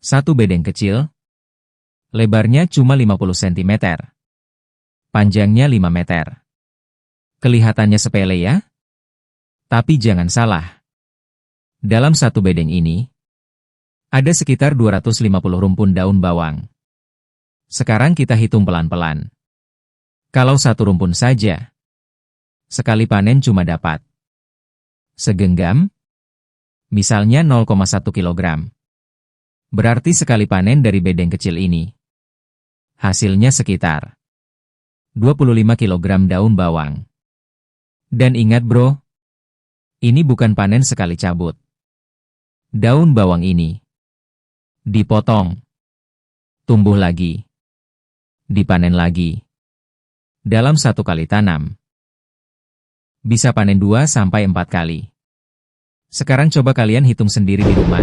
Satu bedeng kecil, lebarnya cuma 50 cm, panjangnya 5 meter. Kelihatannya sepele ya? Tapi jangan salah. Dalam satu bedeng ini, ada sekitar 250 rumpun daun bawang. Sekarang kita hitung pelan-pelan. Kalau satu rumpun saja, sekali panen cuma dapat segenggam, misalnya 0,1 kg. Berarti sekali panen dari bedeng kecil ini, hasilnya sekitar 25 kg daun bawang. Dan ingat bro, ini bukan panen sekali cabut. Daun bawang ini dipotong, tumbuh lagi, dipanen lagi. Dalam satu kali tanam, bisa panen 2-4 kali. Sekarang coba kalian hitung sendiri di rumah.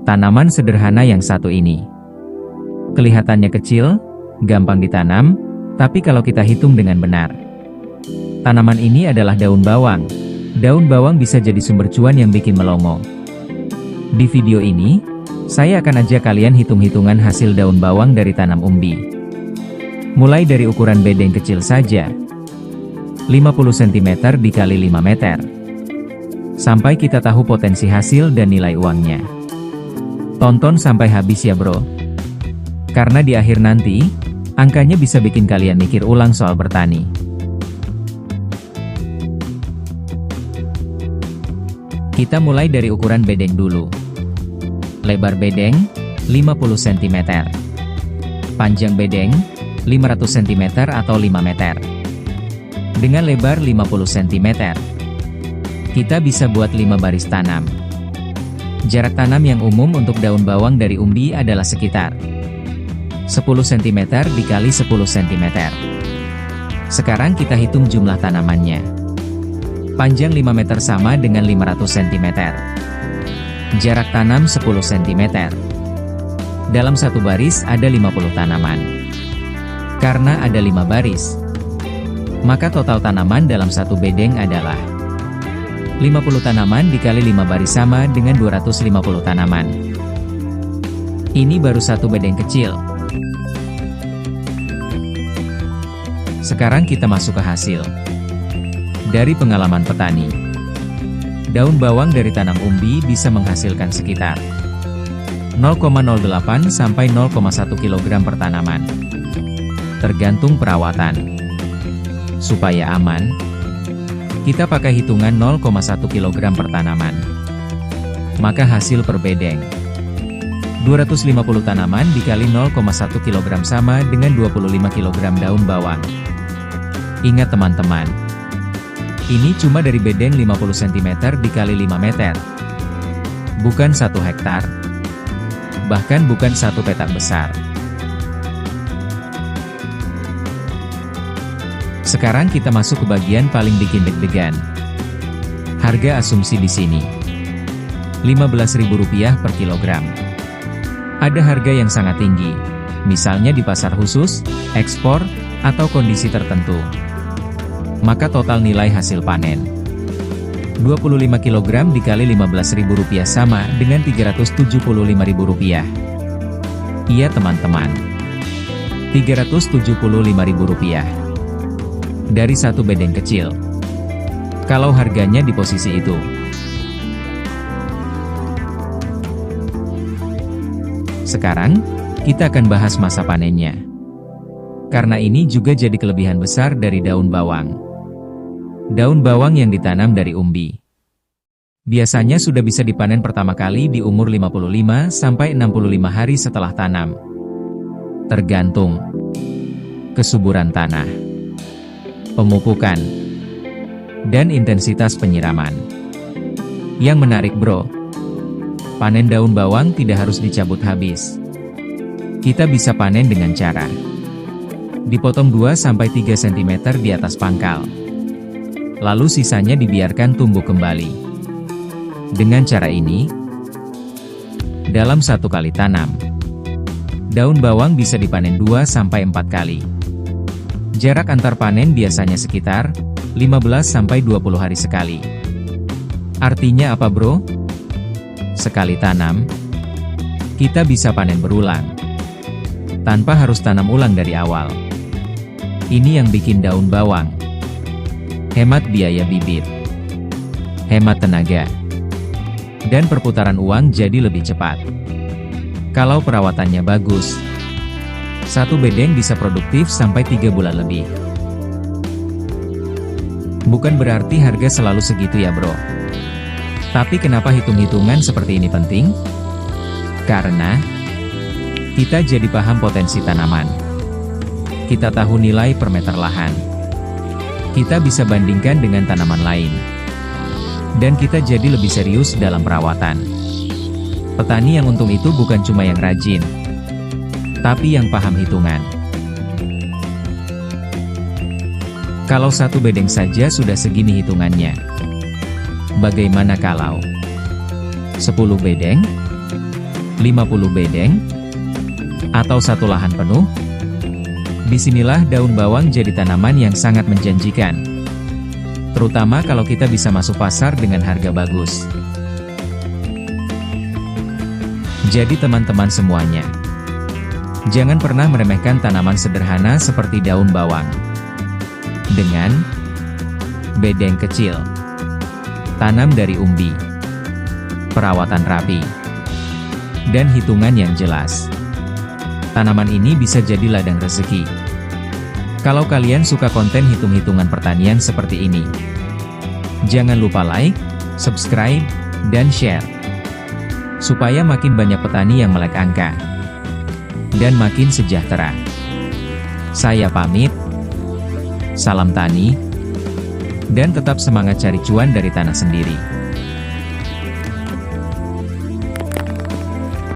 Tanaman sederhana yang satu ini. Kelihatannya kecil, gampang ditanam, tapi kalau kita hitung dengan benar. Tanaman ini adalah daun bawang. Daun bawang bisa jadi sumber cuan yang bikin melongo. Di video ini, saya akan ajak kalian hitung-hitungan hasil daun bawang dari tanam umbi. Mulai dari ukuran bedeng kecil saja, 50 cm dikali 5 meter. Sampai kita tahu potensi hasil dan nilai uangnya. Tonton sampai habis ya bro. Karena di akhir nanti, angkanya bisa bikin kalian mikir ulang soal bertani. Kita mulai dari ukuran bedeng dulu. Lebar bedeng, 50 cm. Panjang bedeng, 500 cm atau 5 meter. Dengan lebar 50 cm, kita bisa buat 5 baris tanam. Jarak tanam yang umum untuk daun bawang dari umbi adalah sekitar 10 cm dikali 10 cm. Sekarang kita hitung jumlah tanamannya. Panjang 5 meter sama dengan 500 cm. Jarak tanam 10 cm. Dalam satu baris ada 50 tanaman. Karena ada 5 baris, maka total tanaman dalam satu bedeng adalah 50 tanaman dikali 5 baris sama dengan 250 tanaman. Ini baru satu bedeng kecil. Sekarang kita masuk ke hasil. Dari pengalaman petani, daun bawang dari tanam umbi bisa menghasilkan sekitar 0,08 sampai 0,1 kg per tanaman. Tergantung perawatan. Supaya aman, kita pakai hitungan 0,1 kg per tanaman. Maka hasil per bedeng 250 tanaman dikali 0,1 kg sama dengan 25 kg daun bawang. Ingat teman-teman, ini cuma dari bedeng 50 cm dikali 5 meter. Bukan 1 hektar. Bahkan bukan 1 petak besar. Sekarang kita masuk ke bagian paling bikin deg-degan. Harga asumsi di sini Rp15.000 per kilogram. Ada harga yang sangat tinggi, misalnya di pasar khusus, ekspor, atau kondisi tertentu. Maka total nilai hasil panen 25 kg dikali Rp15.000 sama dengan Rp375.000. Iya teman-teman, Rp375.000 dari satu bedeng kecil. Kalau harganya di posisi itu. Sekarang, kita akan bahas masa panennya. Karena ini juga jadi kelebihan besar dari daun bawang. Daun bawang yang ditanam dari umbi biasanya sudah bisa dipanen pertama kali di umur 55 sampai 65 hari setelah tanam. Tergantung kesuburan tanah, pemupukan, dan intensitas penyiraman. Yang menarik bro, panen daun bawang tidak harus dicabut habis. Kita bisa panen dengan cara dipotong 2-3 cm di atas pangkal. Lalu sisanya dibiarkan tumbuh kembali. Dengan cara ini, dalam satu kali tanam, daun bawang bisa dipanen 2-4 kali. Jarak antar panen biasanya sekitar 15-20 hari sekali. Artinya apa bro? Sekali tanam, kita bisa panen berulang, tanpa harus tanam ulang dari awal. Ini yang bikin daun bawang hemat biaya bibit, hemat tenaga, dan perputaran uang jadi lebih cepat. Kalau perawatannya bagus, satu bedeng bisa produktif sampai 3 bulan lebih. Bukan berarti harga selalu segitu ya bro. Tapi kenapa hitung-hitungan seperti ini penting? Karena kita jadi paham potensi tanaman. Kita tahu nilai per meter lahan. Kita bisa bandingkan dengan tanaman lain. Dan kita jadi lebih serius dalam perawatan. Petani yang untung itu bukan cuma yang rajin, tapi yang paham hitungan. Kalau satu bedeng saja sudah segini hitungannya, bagaimana kalau 10 bedeng, 50 bedeng, atau satu lahan penuh? Disinilah daun bawang jadi tanaman yang sangat menjanjikan, terutama kalau kita bisa masuk pasar dengan harga bagus. Jadi teman-teman semuanya, jangan pernah meremehkan tanaman sederhana seperti daun bawang. Dengan bedeng kecil, tanam dari umbi, perawatan rapi, dan hitungan yang jelas, tanaman ini bisa jadi ladang rezeki. Kalau kalian suka konten hitung-hitungan pertanian seperti ini, jangan lupa like, subscribe, dan share, supaya makin banyak petani yang melek angka dan makin sejahtera. Saya pamit, salam tani, dan tetap semangat cari cuan dari tanah sendiri.